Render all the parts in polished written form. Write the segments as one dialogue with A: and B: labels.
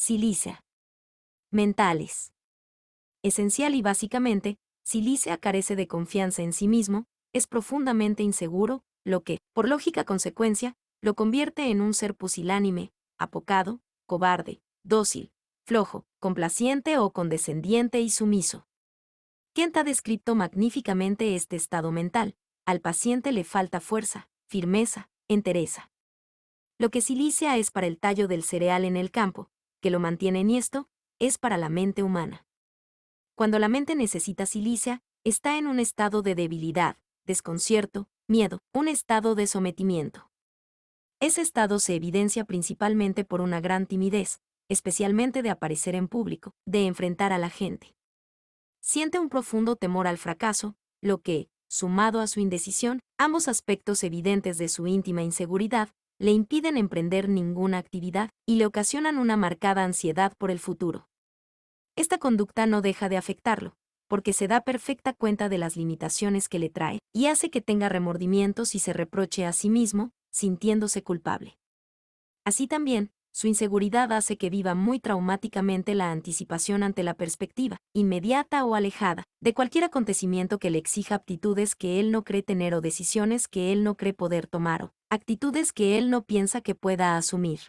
A: Silicia. Mentales. Esencial y básicamente, Silicia carece de confianza en sí mismo, es profundamente inseguro, lo que, por lógica consecuencia, lo convierte en un ser pusilánime, apocado, cobarde, dócil, flojo, complaciente o condescendiente y sumiso. Kent ha descrito magníficamente este estado mental. Al paciente le falta fuerza, firmeza, entereza. Lo que Silicia es para el tallo del cereal en el campo, que lo mantiene enhiesto, es para la mente humana. Cuando la mente necesita silicia, está en un estado de debilidad, desconcierto, miedo, un estado de sometimiento. Ese estado se evidencia principalmente por una gran timidez, especialmente de aparecer en público, de enfrentar a la gente. Siente un profundo temor al fracaso, lo que, sumado a su indecisión, ambos aspectos evidentes de su íntima inseguridad, le impiden emprender ninguna actividad y le ocasionan una marcada ansiedad por el futuro. Esta conducta no deja de afectarlo, porque se da perfecta cuenta de las limitaciones que le trae y hace que tenga remordimientos y se reproche a sí mismo, sintiéndose culpable. Así también, su inseguridad hace que viva muy traumáticamente la anticipación ante la perspectiva, inmediata o alejada, de cualquier acontecimiento que le exija aptitudes que él no cree tener o decisiones que él no cree poder tomar o actitudes que él no piensa que pueda asumir.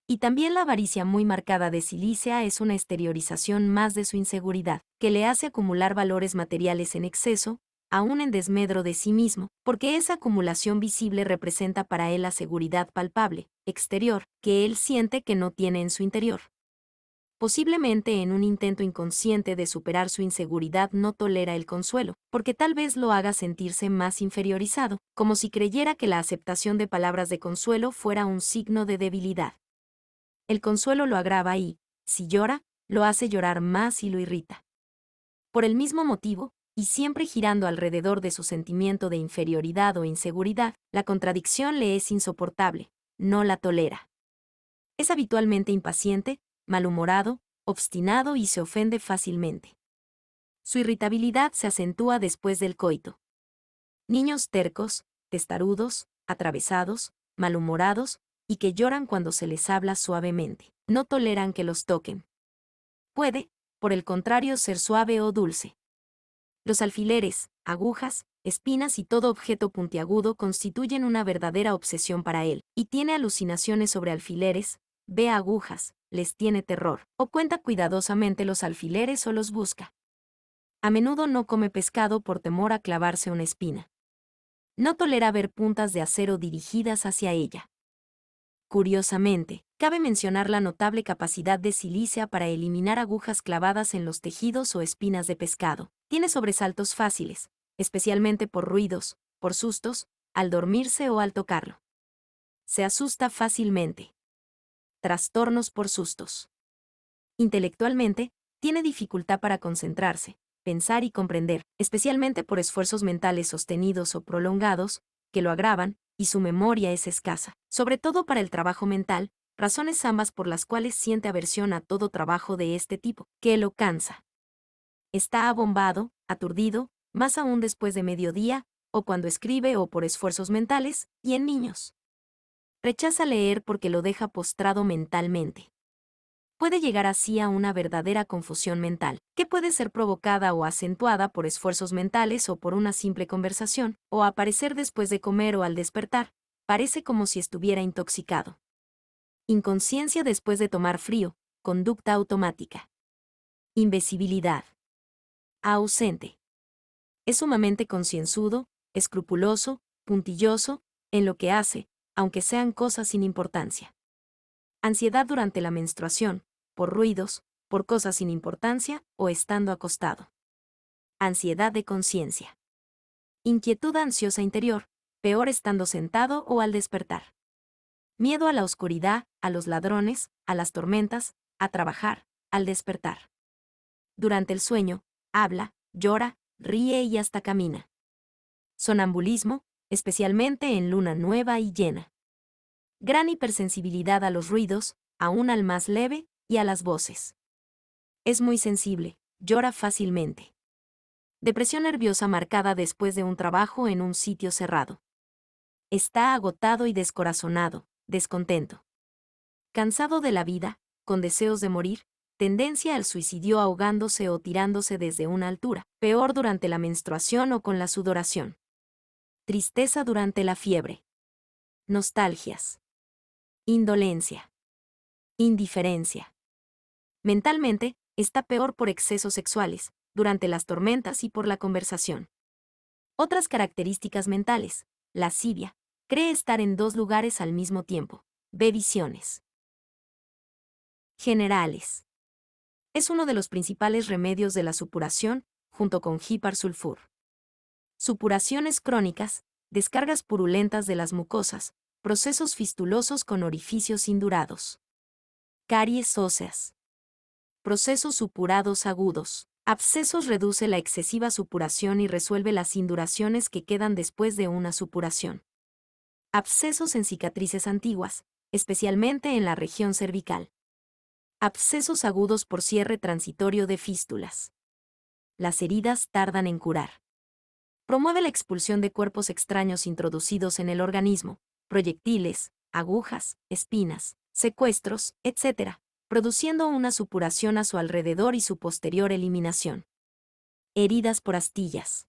A: Y también la avaricia muy marcada de Silicia es una exteriorización más de su inseguridad, que le hace acumular valores materiales en exceso, aún en desmedro de sí mismo, porque esa acumulación visible representa para él la seguridad palpable, exterior, que él siente que no tiene en su interior. Posiblemente en un intento inconsciente de superar su inseguridad no tolera el consuelo, porque tal vez lo haga sentirse más inferiorizado, como si creyera que la aceptación de palabras de consuelo fuera un signo de debilidad. El consuelo lo agrava y, si llora, lo hace llorar más y lo irrita. Por el mismo motivo, y siempre girando alrededor de su sentimiento de inferioridad o inseguridad, la contradicción le es insoportable, no la tolera. Es habitualmente impaciente, malhumorado, obstinado y se ofende fácilmente. Su irritabilidad se acentúa después del coito. Niños tercos, testarudos, atravesados, malhumorados, y que lloran cuando se les habla suavemente. No toleran que los toquen. Puede, por el contrario, ser suave o dulce. Los alfileres, agujas, espinas y todo objeto puntiagudo constituyen una verdadera obsesión para él, y tiene alucinaciones sobre alfileres, ve agujas, les tiene terror, o cuenta cuidadosamente los alfileres o los busca. A menudo no come pescado por temor a clavarse una espina. No tolera ver puntas de acero dirigidas hacia ella. Curiosamente, cabe mencionar la notable capacidad de Silicia para eliminar agujas clavadas en los tejidos o espinas de pescado. Tiene sobresaltos fáciles, especialmente por ruidos, por sustos, al dormirse o al tocarlo. Se asusta fácilmente. Trastornos por sustos. Intelectualmente, tiene dificultad para concentrarse, pensar y comprender, especialmente por esfuerzos mentales sostenidos o prolongados, que lo agravan, y su memoria es escasa, sobre todo para el trabajo mental, razones ambas por las cuales siente aversión a todo trabajo de este tipo, que lo cansa. Está abombado, aturdido, más aún después de mediodía, o cuando escribe o por esfuerzos mentales, y en niños. Rechaza leer porque lo deja postrado mentalmente. Puede llegar así a una verdadera confusión mental, que puede ser provocada o acentuada por esfuerzos mentales o por una simple conversación, o aparecer después de comer o al despertar. Parece como si estuviera intoxicado. Inconsciencia después de tomar frío, conducta automática. Invisibilidad. Ausente. Es sumamente concienzudo, escrupuloso, puntilloso, en lo que hace, aunque sean cosas sin importancia. Ansiedad durante la menstruación, por ruidos, por cosas sin importancia o estando acostado. Ansiedad de conciencia. Inquietud ansiosa interior, peor estando sentado o al despertar. Miedo a la oscuridad, a los ladrones, a las tormentas, a trabajar, al despertar. Durante el sueño, habla, llora, ríe y hasta camina. Sonambulismo, especialmente en luna nueva y llena. Gran hipersensibilidad a los ruidos, aún al más leve, y a las voces. Es muy sensible, llora fácilmente. Depresión nerviosa marcada después de un trabajo en un sitio cerrado. Está agotado y descorazonado, descontento. Cansado de la vida, con deseos de morir, tendencia al suicidio ahogándose o tirándose desde una altura, peor durante la menstruación o con la sudoración. Tristeza durante la fiebre. Nostalgias. Indolencia. Indiferencia. Mentalmente, está peor por excesos sexuales, durante las tormentas y por la conversación. Otras características mentales. Lascivia. Cree estar en dos lugares al mismo tiempo. Ve visiones. Generales. Es uno de los principales remedios de la supuración, junto con hipersulfur. Supuraciones crónicas, descargas purulentas de las mucosas, procesos fistulosos con orificios indurados. Caries óseas. Procesos supurados agudos. Abscesos reduce la excesiva supuración y resuelve las induraciones que quedan después de una supuración. Abscesos en cicatrices antiguas, especialmente en la región cervical. Abscesos agudos por cierre transitorio de fístulas. Las heridas tardan en curar. Promueve la expulsión de cuerpos extraños introducidos en el organismo, proyectiles, agujas, espinas, secuestros, etc., produciendo una supuración a su alrededor y su posterior eliminación. Heridas por astillas.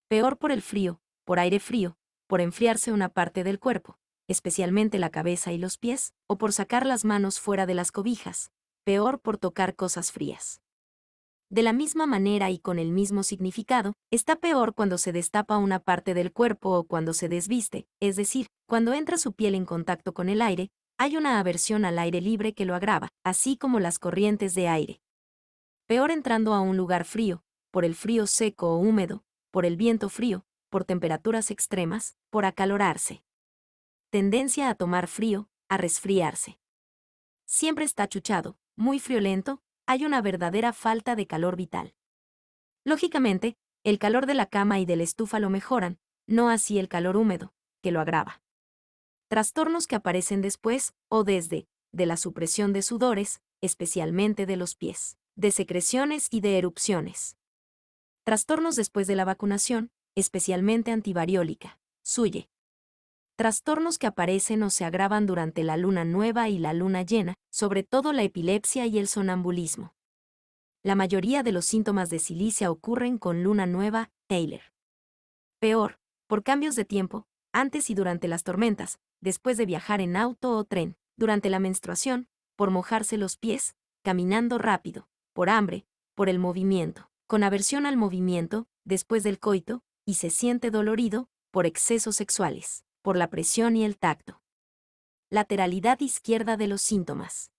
A: Peor por el frío, por aire frío, por enfriarse una parte del cuerpo, especialmente la cabeza y los pies, o por sacar las manos fuera de las cobijas, peor por tocar cosas frías. De la misma manera y con el mismo significado, está peor cuando se destapa una parte del cuerpo o cuando se desviste, es decir, cuando entra su piel en contacto con el aire, hay una aversión al aire libre que lo agrava, así como las corrientes de aire. Peor entrando a un lugar frío, por el frío seco o húmedo, por el viento frío, por temperaturas extremas, por acalorarse. Tendencia a tomar frío, a resfriarse. Siempre está achuchado, muy friolento, hay una verdadera falta de calor vital. Lógicamente, el calor de la cama y de la estufa lo mejoran, no así el calor húmedo, que lo agrava. Trastornos que aparecen después, o desde, de la supresión de sudores, especialmente de los pies, de secreciones y de erupciones. Trastornos después de la vacunación, especialmente antivariólica, SUYE. Trastornos que aparecen o se agravan durante la luna nueva y la luna llena, sobre todo la epilepsia y el sonambulismo. La mayoría de los síntomas de cilicia ocurren con luna nueva, Taylor. Peor, por cambios de tiempo, antes y durante las tormentas, después de viajar en auto o tren, durante la menstruación, por mojarse los pies, caminando rápido, por hambre, por el movimiento, con aversión al movimiento, después del coito, y se siente dolorido, por excesos sexuales, por la presión y el tacto. Lateralidad izquierda de los síntomas.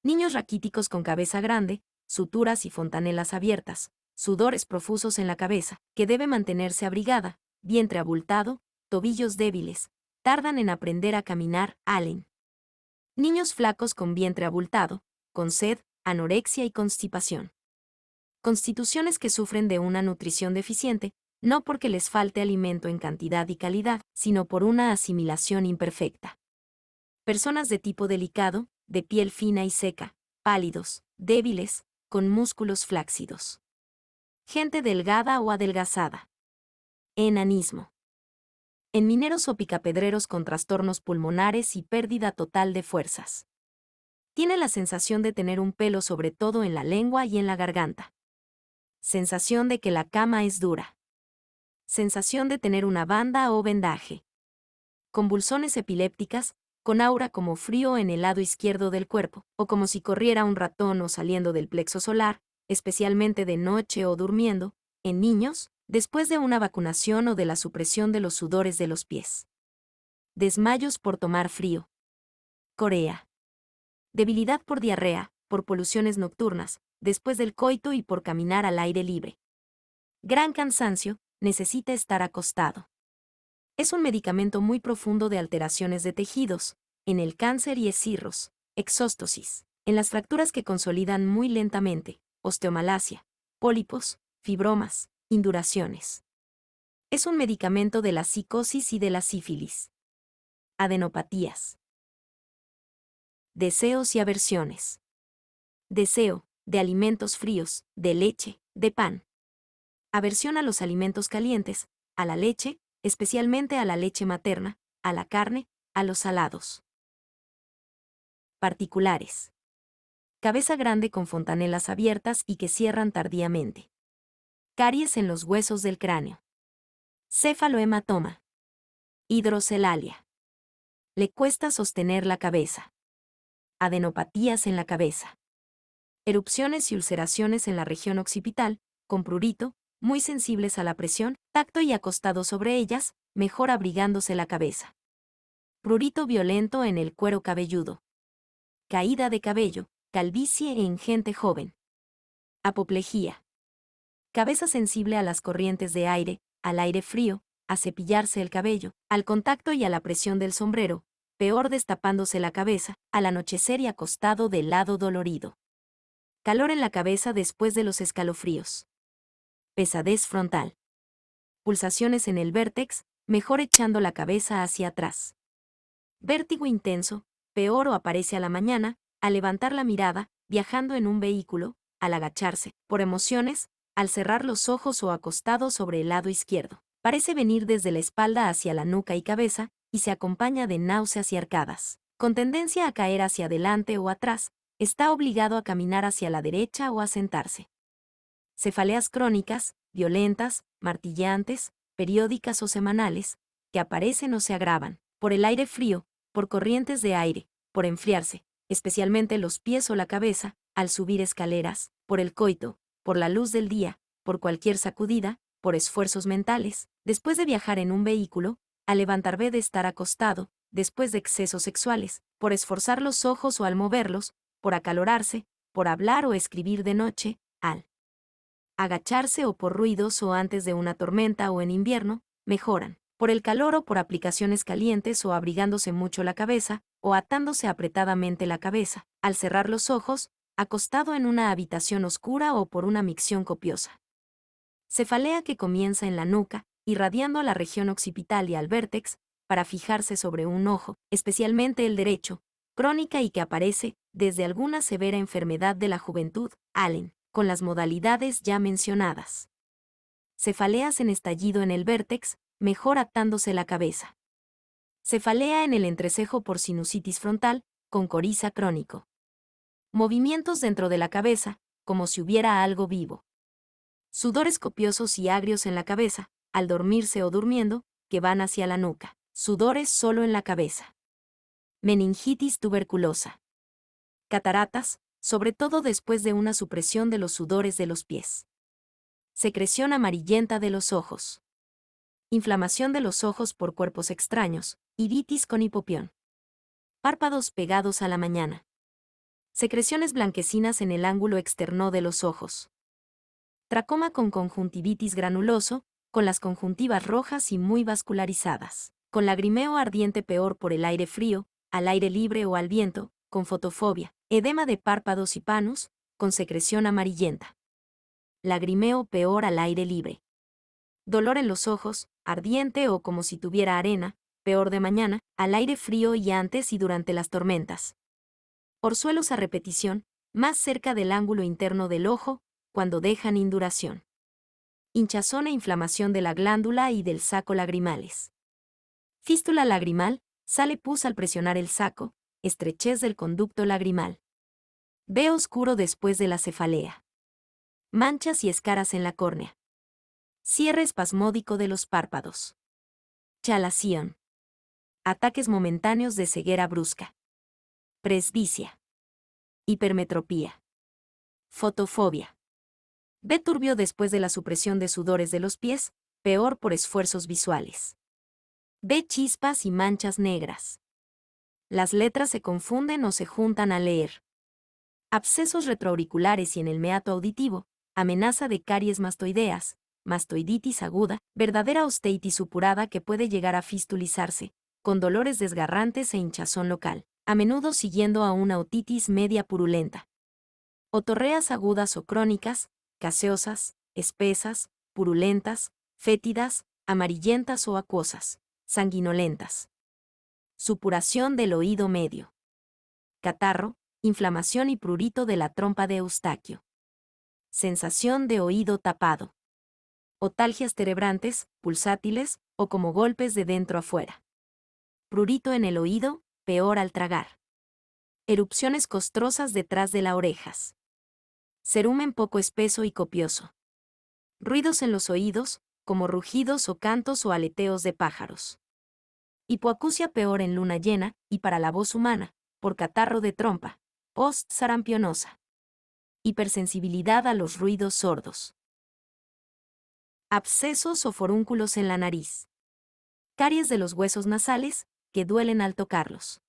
A: Niños raquíticos con cabeza grande, suturas y fontanelas abiertas, sudores profusos en la cabeza, que debe mantenerse abrigada, vientre abultado, tobillos débiles, tardan en aprender a caminar, Allen. Niños flacos con vientre abultado, con sed, anorexia y constipación. Constituciones que sufren de una nutrición deficiente, no porque les falte alimento en cantidad y calidad, sino por una asimilación imperfecta. Personas de tipo delicado, de piel fina y seca, pálidos, débiles, con músculos flácidos. Gente delgada o adelgazada. Enanismo. En mineros o picapedreros con trastornos pulmonares y pérdida total de fuerzas. Tiene la sensación de tener un pelo sobre todo en la lengua y en la garganta. Sensación de que la cama es dura. Sensación de tener una banda o vendaje. Convulsiones epilépticas, con aura como frío en el lado izquierdo del cuerpo, o como si corriera un ratón o saliendo del plexo solar, especialmente de noche o durmiendo, en niños, después de una vacunación o de la supresión de los sudores de los pies. Desmayos por tomar frío. Corea. Debilidad por diarrea, por poluciones nocturnas, después del coito y por caminar al aire libre. Gran cansancio, necesita estar acostado. Es un medicamento muy profundo de alteraciones de tejidos, en el cáncer y escirros, exóstosis, en las fracturas que consolidan muy lentamente, osteomalacia, pólipos, fibromas, induraciones. Es un medicamento de la psicosis y de la sífilis. Adenopatías. Deseos y aversiones. Deseo, de alimentos fríos, de leche, de pan. Aversión a los alimentos calientes, a la leche, especialmente a la leche materna, a la carne, a los salados. Particulares. Cabeza grande con fontanelas abiertas y que cierran tardíamente. Caries en los huesos del cráneo. Cefalohematoma. Hidrocelalia. Le cuesta sostener la cabeza. Adenopatías en la cabeza. Erupciones y ulceraciones en la región occipital, con prurito, muy sensibles a la presión, tacto y acostado sobre ellas, mejor abrigándose la cabeza. Prurito violento en el cuero cabelludo. Caída de cabello, calvicie en gente joven. Apoplejía. Cabeza sensible a las corrientes de aire, al aire frío, a cepillarse el cabello, al contacto y a la presión del sombrero, peor destapándose la cabeza, al anochecer y acostado del lado dolorido. Calor en la cabeza después de los escalofríos. Pesadez frontal. Pulsaciones en el vértex, mejor echando la cabeza hacia atrás. Vértigo intenso, peor o aparece a la mañana, al levantar la mirada, viajando en un vehículo, al agacharse, por emociones, al cerrar los ojos o acostado sobre el lado izquierdo. Parece venir desde la espalda hacia la nuca y cabeza, y se acompaña de náuseas y arcadas. Con tendencia a caer hacia adelante o atrás, está obligado a caminar hacia la derecha o a sentarse. Cefaleas crónicas, violentas, martillantes, periódicas o semanales, que aparecen o se agravan, por el aire frío, por corrientes de aire, por enfriarse, especialmente los pies o la cabeza, al subir escaleras, por el coito, por la luz del día, por cualquier sacudida, por esfuerzos mentales, después de viajar en un vehículo, al levantar de estar acostado, después de excesos sexuales, por esforzar los ojos o al moverlos, por acalorarse, por hablar o escribir de noche, al agacharse o por ruidos o antes de una tormenta o en invierno, mejoran, por el calor o por aplicaciones calientes o abrigándose mucho la cabeza, o atándose apretadamente la cabeza, al cerrar los ojos, acostado en una habitación oscura o por una micción copiosa. Cefalea que comienza en la nuca, irradiando a la región occipital y al vértex, para fijarse sobre un ojo, especialmente el derecho, crónica y que aparece, desde alguna severa enfermedad de la juventud, Allen, con las modalidades ya mencionadas. Cefaleas en estallido en el vértex, mejor atándose la cabeza. Cefalea en el entrecejo por sinusitis frontal, con coriza crónico. Movimientos dentro de la cabeza, como si hubiera algo vivo. Sudores copiosos y agrios en la cabeza, al dormirse o durmiendo, que van hacia la nuca. Sudores solo en la cabeza. Meningitis tuberculosa. Cataratas, sobre todo después de una supresión de los sudores de los pies. Secreción amarillenta de los ojos. Inflamación de los ojos por cuerpos extraños, iritis con hipopión. Párpados pegados a la mañana. Secreciones blanquecinas en el ángulo externo de los ojos. Tracoma con conjuntivitis granuloso, con las conjuntivas rojas y muy vascularizadas. Con lagrimeo ardiente peor por el aire frío, al aire libre o al viento, con fotofobia. Edema de párpados y panus, con secreción amarillenta. Lagrimeo peor al aire libre. Dolor en los ojos, ardiente o como si tuviera arena, peor de mañana, al aire frío y antes y durante las tormentas. Orzuelos a repetición, más cerca del ángulo interno del ojo, cuando dejan induración. Hinchazón e inflamación de la glándula y del saco lagrimales. Fístula lagrimal, sale pus al presionar el saco, estrechez del conducto lagrimal. Ve oscuro después de la cefalea. Manchas y escaras en la córnea. Cierre espasmódico de los párpados. Chalación. Ataques momentáneos de ceguera brusca. Presbicia. Hipermetropía. Fotofobia. Ve turbio después de la supresión de sudores de los pies, peor por esfuerzos visuales. Ve chispas y manchas negras. Las letras se confunden o se juntan al leer. Abscesos retroauriculares y en el meato auditivo, amenaza de caries mastoideas, mastoiditis aguda, verdadera osteitis supurada que puede llegar a fistulizarse, con dolores desgarrantes e hinchazón local, a menudo siguiendo a una otitis media purulenta. Otorreas agudas o crónicas, gaseosas, espesas, purulentas, fétidas, amarillentas o acuosas, sanguinolentas. Supuración del oído medio. Catarro, inflamación y prurito de la trompa de Eustaquio. Sensación de oído tapado. Otalgias terebrantes, pulsátiles, o como golpes de dentro a fuera. Prurito en el oído, peor al tragar. Erupciones costrosas detrás de las orejas. Cerumen poco espeso y copioso. Ruidos en los oídos, como rugidos o cantos o aleteos de pájaros. Hipoacusia peor en luna llena, y para la voz humana, por catarro de trompa, post-sarampionosa. Hipersensibilidad a los ruidos sordos. Abscesos o forúnculos en la nariz. Caries de los huesos nasales, que duelen al tocarlos.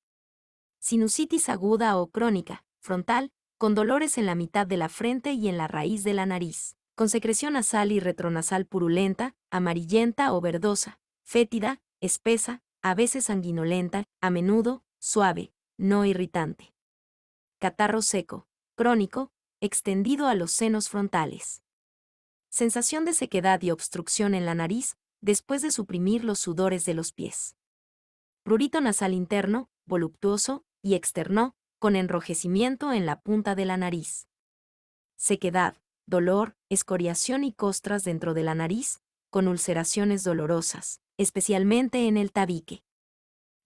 A: Sinusitis aguda o crónica, frontal, con dolores en la mitad de la frente y en la raíz de la nariz, con secreción nasal y retronasal purulenta, amarillenta o verdosa, fétida, espesa, a veces sanguinolenta, a menudo, suave, no irritante. Catarro seco, crónico, extendido a los senos frontales. Sensación de sequedad y obstrucción en la nariz, después de suprimir los sudores de los pies. Prurito nasal interno, voluptuoso, y externo, con enrojecimiento en la punta de la nariz. Sequedad, dolor, escoriación y costras dentro de la nariz, con ulceraciones dolorosas, especialmente en el tabique.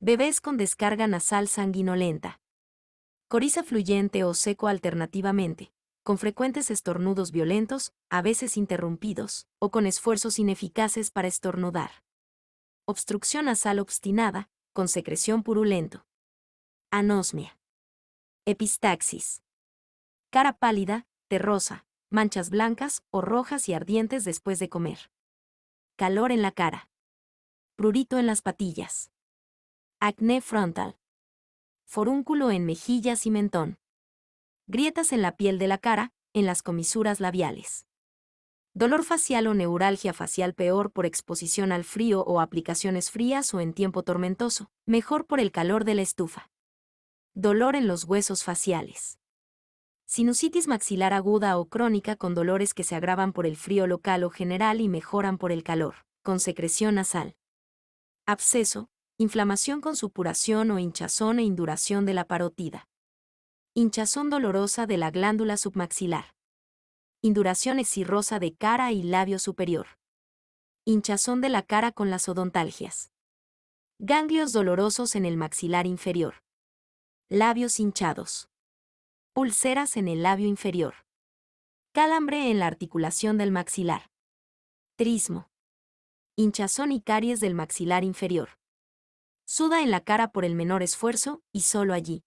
A: Bebés con descarga nasal sanguinolenta. Coriza fluyente o seco alternativamente, con frecuentes estornudos violentos, a veces interrumpidos, o con esfuerzos ineficaces para estornudar. Obstrucción nasal obstinada, con secreción purulento. Anosmia. Epistaxis. Cara pálida, terrosa, manchas blancas o rojas y ardientes después de comer. Calor en la cara. Prurito en las patillas. Acné frontal. Forúnculo en mejillas y mentón. Grietas en la piel de la cara, en las comisuras labiales. Dolor facial o neuralgia facial peor por exposición al frío o aplicaciones frías o en tiempo tormentoso, mejor por el calor de la estufa. Dolor en los huesos faciales. Sinusitis maxilar aguda o crónica con dolores que se agravan por el frío local o general y mejoran por el calor, con secreción nasal. Absceso, inflamación con supuración o hinchazón e induración de la parótida. Hinchazón dolorosa de la glándula submaxilar. Induración exirrosa de cara y labio superior. Hinchazón de la cara con las odontalgias. Ganglios dolorosos en el maxilar inferior. Labios hinchados. Úlceras en el labio inferior. Calambre en la articulación del maxilar. Trismo. Hinchazón y caries del maxilar inferior. Suda en la cara por el menor esfuerzo y solo allí.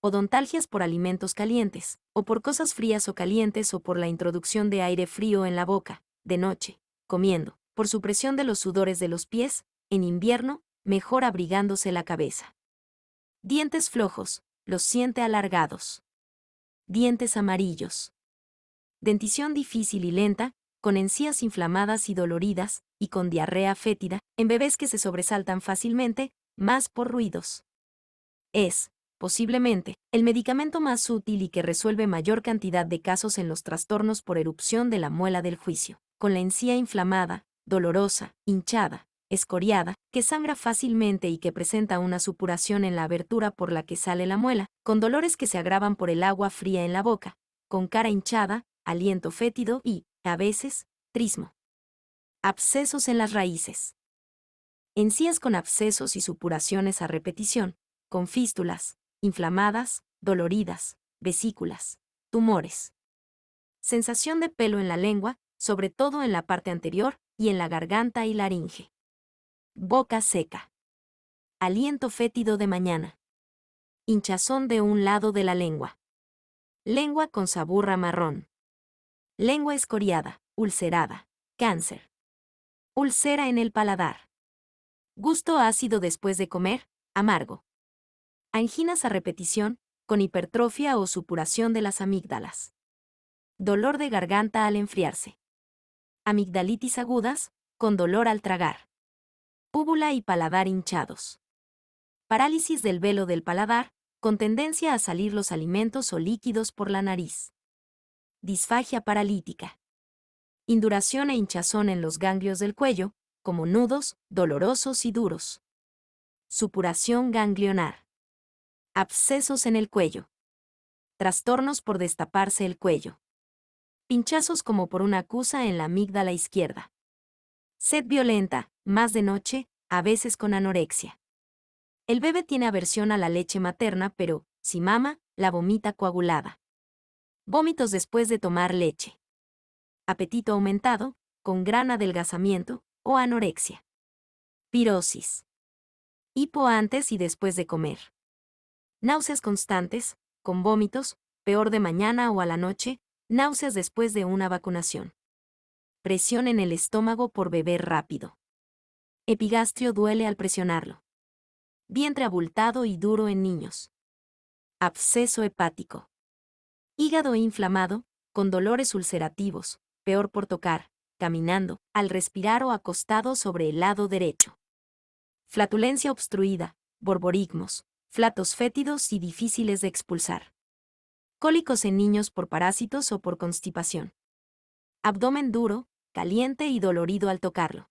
A: Odontalgias por alimentos calientes, o por cosas frías o calientes o por la introducción de aire frío en la boca, de noche, comiendo, por supresión de los sudores de los pies, en invierno, mejor abrigándose la cabeza. Dientes flojos, los siente alargados. Dientes amarillos. Dentición difícil y lenta, con encías inflamadas y doloridas, y con diarrea fétida, en bebés que se sobresaltan fácilmente, más por ruidos. Es, posiblemente, el medicamento más útil y que resuelve mayor cantidad de casos en los trastornos por erupción de la muela del juicio, con la encía inflamada, dolorosa, hinchada, escoriada, que sangra fácilmente y que presenta una supuración en la abertura por la que sale la muela, con dolores que se agravan por el agua fría en la boca, con cara hinchada, aliento fétido y, a veces, trismo. Abscesos en las raíces. Encías con abscesos y supuraciones a repetición, con fístulas, inflamadas, doloridas, vesículas, tumores. Sensación de pelo en la lengua, sobre todo en la parte anterior y en la garganta y laringe. Boca seca. Aliento fétido de mañana. Hinchazón de un lado de la lengua. Lengua con saburra marrón. Lengua escoriada, ulcerada. Cáncer. Úlcera en el paladar. Gusto ácido después de comer, amargo. Anginas a repetición, con hipertrofia o supuración de las amígdalas. Dolor de garganta al enfriarse. Amigdalitis agudas, con dolor al tragar. Úvula y paladar hinchados. Parálisis del velo del paladar, con tendencia a salir los alimentos o líquidos por la nariz. Disfagia paralítica. Induración e hinchazón en los ganglios del cuello, como nudos, dolorosos y duros. Supuración ganglionar. Abscesos en el cuello. Trastornos por destaparse el cuello. Pinchazos como por una acusa en la amígdala izquierda. Sed violenta, más de noche, a veces con anorexia. El bebé tiene aversión a la leche materna, pero, Si mama, la vomita coagulada. Vómitos después de tomar leche. Apetito aumentado, con gran adelgazamiento, o anorexia. Pirosis. Hipo antes y después de comer. Náuseas constantes, con vómitos, peor de mañana o a la noche, náuseas después de una vacunación. Presión en el estómago por beber rápido. Epigastrio duele al presionarlo. Vientre abultado y duro en niños. Absceso hepático. Hígado inflamado, con dolores ulcerativos, peor por tocar, caminando, al respirar o acostado sobre el lado derecho. Flatulencia obstruida, borborigmos, flatos fétidos y difíciles de expulsar. Cólicos en niños por parásitos o por constipación. Abdomen duro, caliente y dolorido al tocarlo.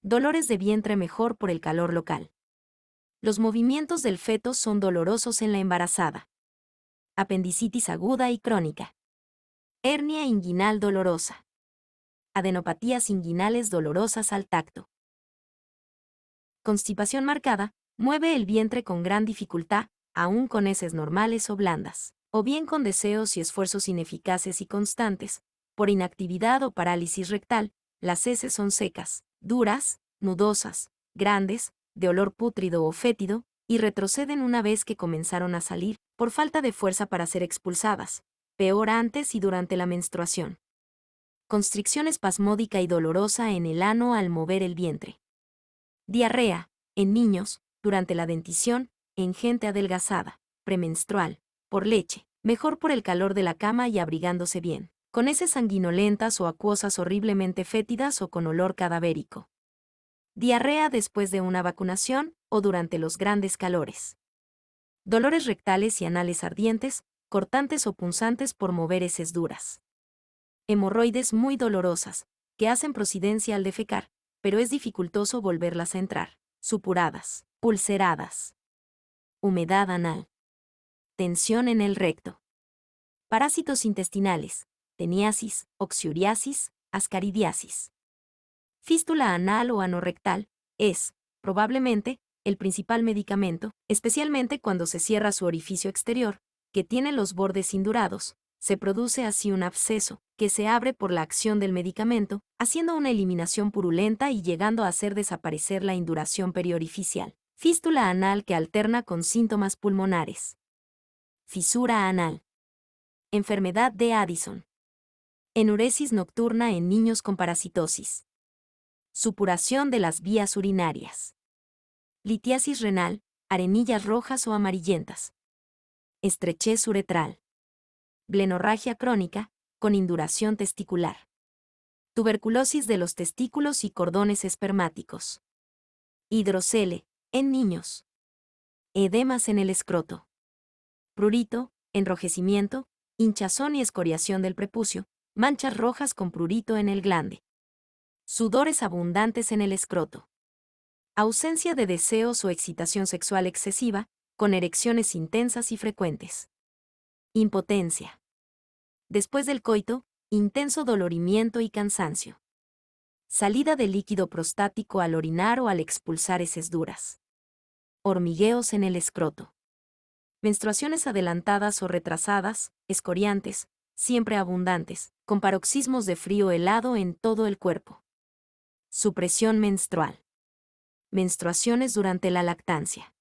A: Dolores de vientre mejor por el calor local. Los movimientos del feto son dolorosos en la embarazada. Apendicitis aguda y crónica. Hernia inguinal dolorosa. Adenopatías inguinales dolorosas al tacto. Constipación marcada, mueve el vientre con gran dificultad, aún con heces normales o blandas, o bien con deseos y esfuerzos ineficaces y constantes. Por inactividad o parálisis rectal, las heces son secas, duras, nudosas, grandes, de olor pútrido o fétido, y retroceden una vez que comenzaron a salir, por falta de fuerza para ser expulsadas, peor antes y durante la menstruación. Constricción espasmódica y dolorosa en el ano al mover el vientre. Diarrea, en niños, durante la dentición, en gente adelgazada, premenstrual, por leche, mejor por el calor de la cama y abrigándose bien, con heces sanguinolentas o acuosas horriblemente fétidas o con olor cadavérico. Diarrea después de una vacunación o durante los grandes calores. Dolores rectales y anales ardientes, cortantes o punzantes por mover heces duras. Hemorroides muy dolorosas, que hacen prosidencia al defecar, pero es dificultoso volverlas a entrar. Supuradas, ulceradas. Humedad anal. Tensión en el recto. Parásitos intestinales, teniasis, oxyuriasis, ascaridiasis. Fístula anal o anorrectal es, probablemente, el principal medicamento, especialmente cuando se cierra su orificio exterior, que tiene los bordes indurados. Se produce así un absceso, que se abre por la acción del medicamento, haciendo una eliminación purulenta y llegando a hacer desaparecer la induración periorificial. Fístula anal que alterna con síntomas pulmonares. Fisura anal. Enfermedad de Addison. Enuresis nocturna en niños con parasitosis. Supuración de las vías urinarias. Litiasis renal, arenillas rojas o amarillentas. Estrechez uretral. Blenorragia crónica, con induración testicular. Tuberculosis de los testículos y cordones espermáticos. Hidrocele, en niños. Edemas en el escroto. Prurito, enrojecimiento, hinchazón y escoriación del prepucio, manchas rojas con prurito en el glande. Sudores abundantes en el escroto. Ausencia de deseos o excitación sexual excesiva, con erecciones intensas y frecuentes. Impotencia. Después del coito, intenso dolorimiento y cansancio. Salida de líquido prostático al orinar o al expulsar heces duras. Hormigueos en el escroto. Menstruaciones adelantadas o retrasadas, escoriantes, siempre abundantes, con paroxismos de frío helado en todo el cuerpo. Supresión menstrual. Menstruaciones durante la lactancia.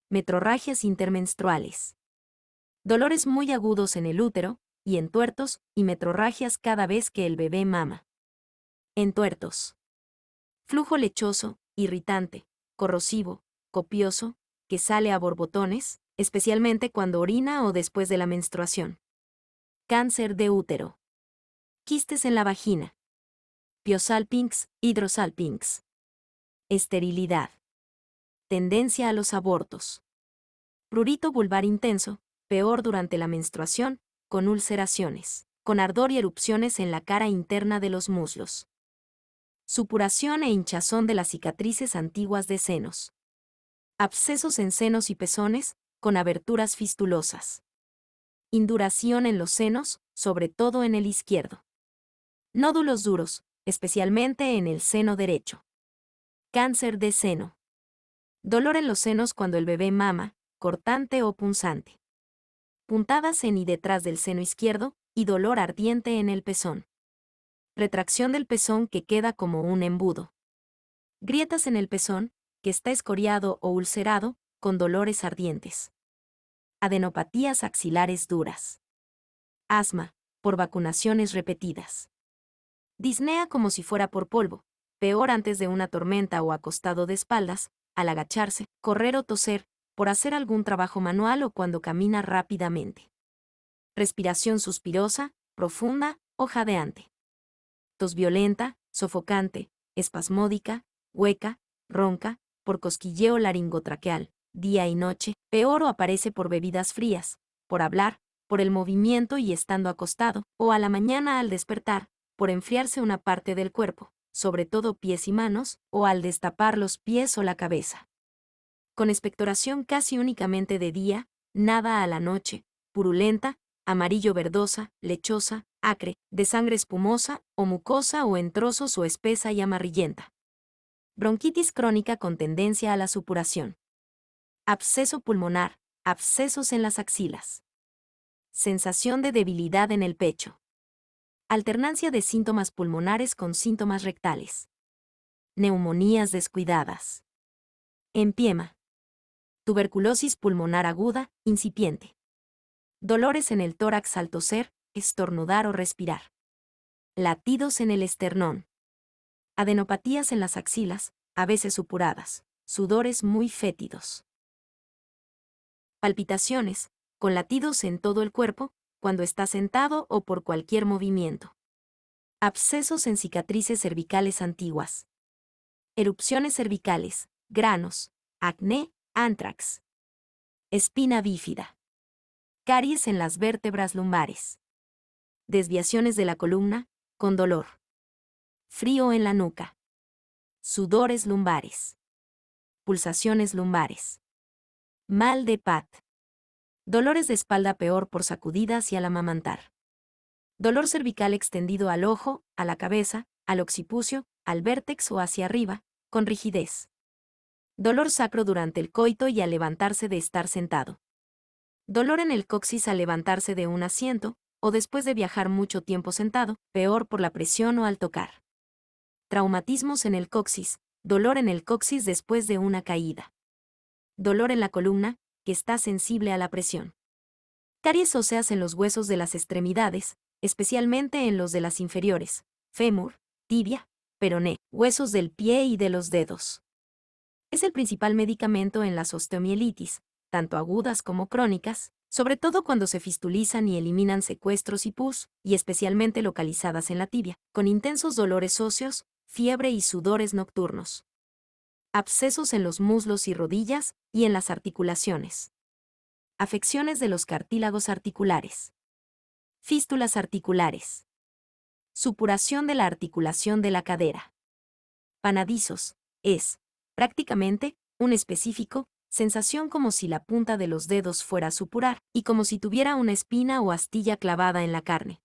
A: Metrorragias intermenstruales. Dolores muy agudos en el útero, y entuertos, y metrorragias cada vez que el bebé mama. Entuertos. Flujo lechoso, irritante, corrosivo, copioso, que sale a borbotones, especialmente cuando orina o después de la menstruación. Cáncer de útero. Quistes en la vagina. Piosalpinx, hidrosalpinx. Esterilidad. Tendencia a los abortos. Prurito vulvar intenso, peor durante la menstruación, con ulceraciones, con ardor y erupciones en la cara interna de los muslos. Supuración e hinchazón de las cicatrices antiguas de senos. Abscesos en senos y pezones, con aberturas fistulosas. Induración en los senos, sobre todo en el izquierdo. Nódulos duros, especialmente en el seno derecho. Cáncer de seno. Dolor en los senos cuando el bebé mama, cortante o punzante. Puntadas en y detrás del seno izquierdo, y dolor ardiente en el pezón. Retracción del pezón que queda como un embudo. Grietas en el pezón, que está escoriado o ulcerado, con dolores ardientes. Adenopatías axilares duras. Asma, por vacunaciones repetidas. Disnea como si fuera por polvo, peor antes de una tormenta o acostado de espaldas, al agacharse, correr o toser, por hacer algún trabajo manual o cuando camina rápidamente. Respiración suspirosa, profunda o jadeante. Tos violenta, sofocante, espasmódica, hueca, ronca, por cosquilleo laringotraqueal, día y noche, peor o aparece por bebidas frías, por hablar, por el movimiento y estando acostado, o a la mañana al despertar, por enfriarse una parte del cuerpo, sobre todo pies y manos, o al destapar los pies o la cabeza. Con expectoración casi únicamente de día, nada a la noche, purulenta, amarillo verdosa, lechosa, acre, de sangre espumosa, o mucosa o en trozos o espesa y amarillenta. Bronquitis crónica con tendencia a la supuración. Absceso pulmonar, abscesos en las axilas. Sensación de debilidad en el pecho. Alternancia de síntomas pulmonares con síntomas rectales. Neumonías descuidadas. Empiema. Tuberculosis pulmonar aguda, incipiente. Dolores en el tórax al toser, estornudar o respirar. Latidos en el esternón. Adenopatías en las axilas, a veces supuradas. Sudores muy fétidos. Palpitaciones, con latidos en todo el cuerpo, cuando está sentado o por cualquier movimiento. Abscesos en cicatrices cervicales antiguas. Erupciones cervicales, granos, acné, antrax. Espina bífida. Caries en las vértebras lumbares. Desviaciones de la columna, con dolor. Frío en la nuca. Sudores lumbares. Pulsaciones lumbares. Mal de Pat. Dolores de espalda peor por sacudidas y al amamantar. Dolor cervical extendido al ojo, a la cabeza, al occipucio, al vértex o hacia arriba, con rigidez. Dolor sacro durante el coito y al levantarse de estar sentado. Dolor en el coxis al levantarse de un asiento, o después de viajar mucho tiempo sentado, peor por la presión o al tocar. Traumatismos en el coxis, dolor en el coxis después de una caída. Dolor en la columna, que está sensible a la presión. Caries óseas en los huesos de las extremidades, especialmente en los de las inferiores, fémur, tibia, peroné, huesos del pie y de los dedos. Es el principal medicamento en las osteomielitis, tanto agudas como crónicas, sobre todo cuando se fistulizan y eliminan secuestros y pus, y especialmente localizadas en la tibia, con intensos dolores óseos, fiebre y sudores nocturnos. Abscesos en los muslos y rodillas, y en las articulaciones. Afecciones de los cartílagos articulares. Fístulas articulares. Supuración de la articulación de la cadera. Panadizos, es, prácticamente, un específico, sensación como si la punta de los dedos fuera a supurar, y como si tuviera una espina o astilla clavada en la carne.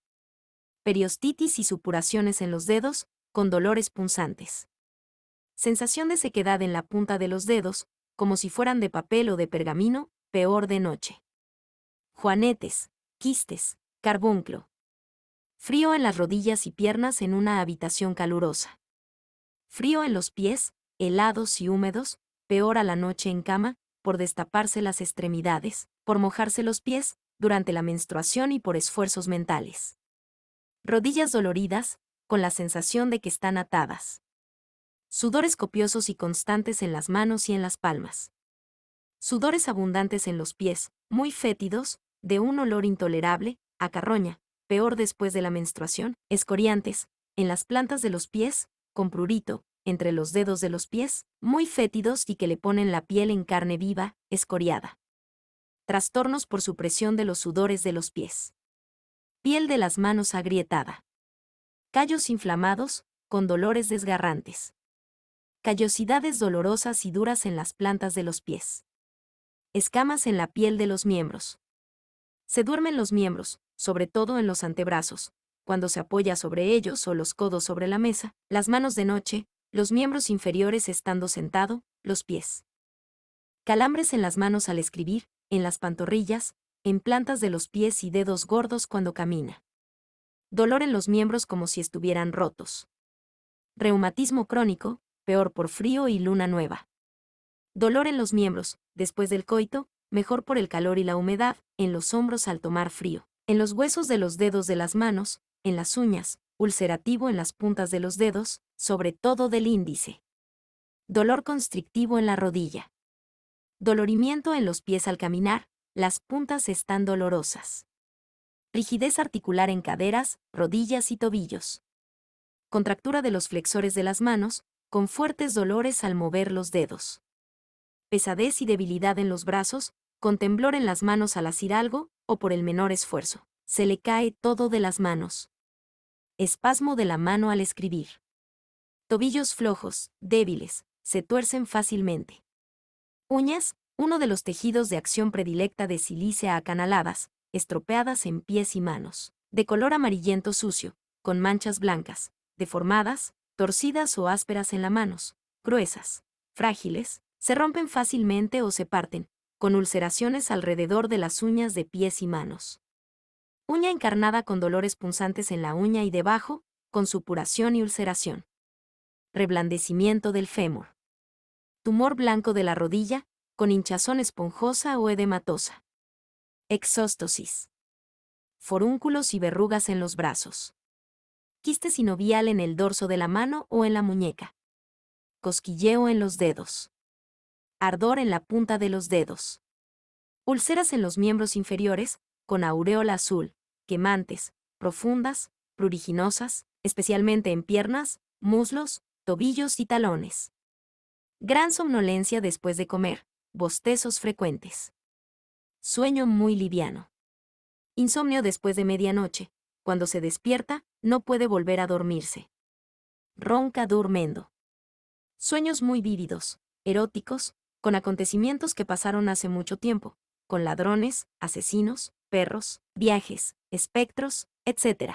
A: Periostitis y supuraciones en los dedos, con dolores punzantes. Sensación de sequedad en la punta de los dedos, como si fueran de papel o de pergamino, peor de noche. Juanetes, quistes, carbunclo. Frío en las rodillas y piernas en una habitación calurosa. Frío en los pies, helados y húmedos, peor a la noche en cama, por destaparse las extremidades, por mojarse los pies, durante la menstruación y por esfuerzos mentales. Rodillas doloridas, con la sensación de que están atadas. Sudores copiosos y constantes en las manos y en las palmas. Sudores abundantes en los pies, muy fétidos, de un olor intolerable, a carroña, peor después de la menstruación, escoriantes, en las plantas de los pies, con prurito, entre los dedos de los pies, muy fétidos y que le ponen la piel en carne viva, escoriada. Trastornos por supresión de los sudores de los pies. Piel de las manos agrietada. Callos inflamados, con dolores desgarrantes. Callosidades dolorosas y duras en las plantas de los pies. Escamas en la piel de los miembros. Se duermen los miembros, sobre todo en los antebrazos, cuando se apoya sobre ellos o los codos sobre la mesa, las manos de noche, los miembros inferiores estando sentado, los pies. Calambres en las manos al escribir, en las pantorrillas, en plantas de los pies y dedos gordos cuando camina. Dolor en los miembros como si estuvieran rotos. Reumatismo crónico, peor por frío y luna nueva. Dolor en los miembros, después del coito, mejor por el calor y la humedad, en los hombros al tomar frío. En los huesos de los dedos de las manos, en las uñas, ulcerativo en las puntas de los dedos, sobre todo del índice. Dolor constrictivo en la rodilla. Dolorimiento en los pies al caminar, las puntas están dolorosas. Rigidez articular en caderas, rodillas y tobillos. Contractura de los flexores de las manos, con fuertes dolores al mover los dedos. Pesadez y debilidad en los brazos, con temblor en las manos al asir algo, o por el menor esfuerzo. Se le cae todo de las manos. Espasmo de la mano al escribir. Tobillos flojos, débiles, se tuercen fácilmente. Uñas, uno de los tejidos de acción predilecta de Cilicia acanaladas, estropeadas en pies y manos. De color amarillento sucio, con manchas blancas, deformadas, torcidas o ásperas en las manos, gruesas, frágiles, se rompen fácilmente o se parten, con ulceraciones alrededor de las uñas de pies y manos. Uña encarnada con dolores punzantes en la uña y debajo, con supuración y ulceración. Reblandecimiento del fémur. Tumor blanco de la rodilla, con hinchazón esponjosa o edematosa. Exóstosis. Forúnculos y verrugas en los brazos. Quiste sinovial en el dorso de la mano o en la muñeca. Cosquilleo en los dedos. Ardor en la punta de los dedos. Úlceras en los miembros inferiores, con aureola azul, quemantes, profundas, pruriginosas, especialmente en piernas, muslos, tobillos y talones. Gran somnolencia después de comer, bostezos frecuentes. Sueño muy liviano. Insomnio después de medianoche, cuando se despierta, no puede volver a dormirse. Ronca durmiendo. Sueños muy vívidos, eróticos, con acontecimientos que pasaron hace mucho tiempo, con ladrones, asesinos, perros, viajes, espectros, etc.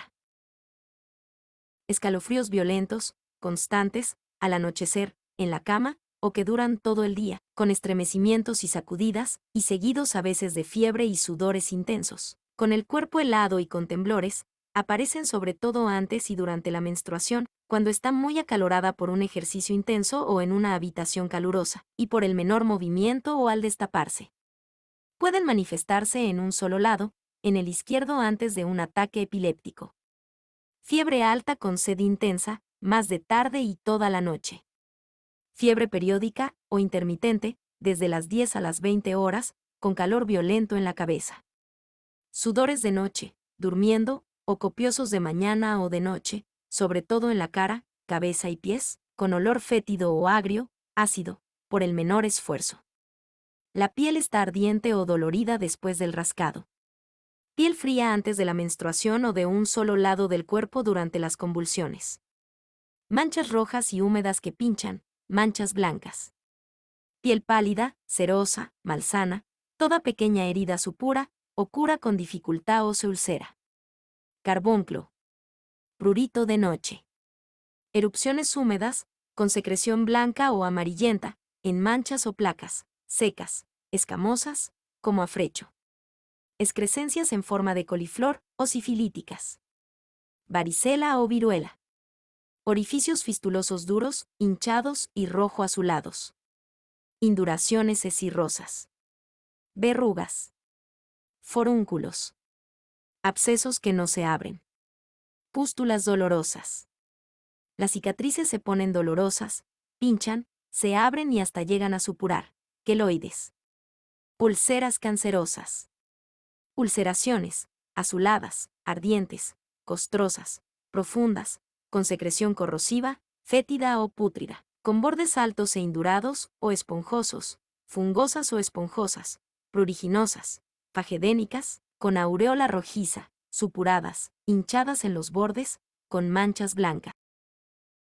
A: Escalofríos violentos, constantes, al anochecer, en la cama, o que duran todo el día, con estremecimientos y sacudidas, y seguidos a veces de fiebre y sudores intensos. Con el cuerpo helado y con temblores, aparecen sobre todo antes y durante la menstruación, cuando está muy acalorada por un ejercicio intenso o en una habitación calurosa, y por el menor movimiento o al destaparse. Pueden manifestarse en un solo lado, en el izquierdo antes de un ataque epiléptico. Fiebre alta con sed intensa, más de tarde y toda la noche. Fiebre periódica o intermitente, desde las 10 a las 20 horas, con calor violento en la cabeza. Sudores de noche, durmiendo, o copiosos de mañana o de noche, sobre todo en la cara, cabeza y pies, con olor fétido o agrio, ácido, por el menor esfuerzo. La piel está ardiente o dolorida después del rascado. Piel fría antes de la menstruación o de un solo lado del cuerpo durante las convulsiones. Manchas rojas y húmedas que pinchan, manchas blancas. Piel pálida, cerosa, malsana, toda pequeña herida supura, o cura con dificultad o se ulcera. Carbunclo. Prurito de noche. Erupciones húmedas, con secreción blanca o amarillenta, en manchas o placas, secas, escamosas, como afrecho. Excrescencias en forma de coliflor o sifilíticas. Varicela o viruela. Orificios fistulosos duros, hinchados y rojo azulados. Induraciones escirrosas. Verrugas. Forúnculos. Abscesos que no se abren. Pústulas dolorosas. Las cicatrices se ponen dolorosas, pinchan, se abren y hasta llegan a supurar. Queloides. Ulceras cancerosas. Ulceraciones, azuladas, ardientes, costrosas, profundas, con secreción corrosiva, fétida o pútrida, con bordes altos e indurados o esponjosos, fungosas o esponjosas, pruriginosas, fagedénicas, con aureola rojiza, supuradas, hinchadas en los bordes, con manchas blancas.